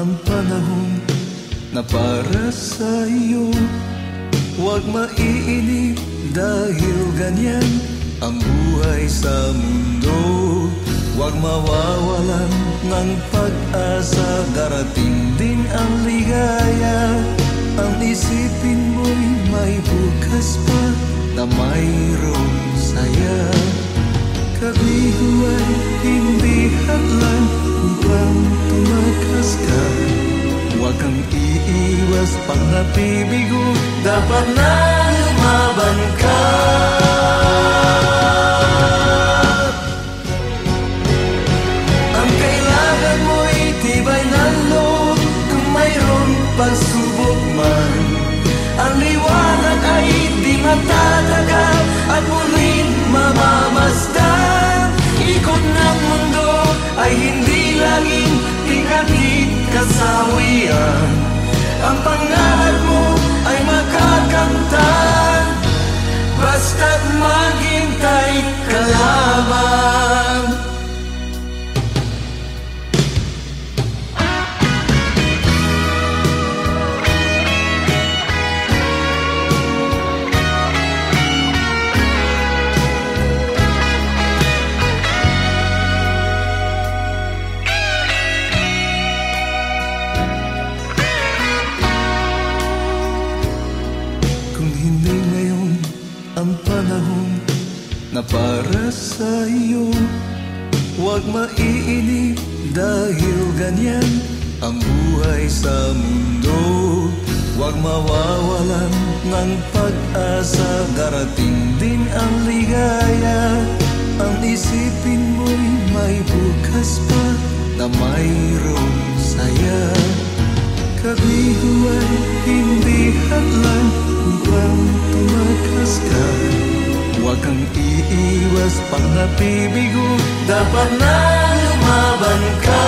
ang panahon na para sa iyo. Huwag maiinip dahil ganyan ang buhay sa mundo. Huwag mawawalan ng pag-asa, darating din ang ligaya. Ang isipin mo'y may bukas pa na mayroong saya. Kabihuan hindi hadlang upang tumakas ka. Huwag kang iiwas pang nabibigo, dapat na lumaban ka. Ang kailangan mo'y tibay ng loob kung mayroong pagsubok man. Ang liwanag ay di matatagal at muling mamamasdan. Ikot ng mundo ay hindi laging tingkadit kasawian. Ang pangarap mo ay makakamtan, basta't maghintay ka lamang. Ang panahon na para sa iyo. Huwag maiinip dahil ganyan ang buhay sa mundo. Huwag mawawalan ng pag-asa, darating din ang ligaya. Ang isipin mo'y may bukas pa na mayroong saya. Kabihuan hindi hadlang upang tumakas ka. Huwag kang iiwas pang nabibigo, dapat na lumaban ka.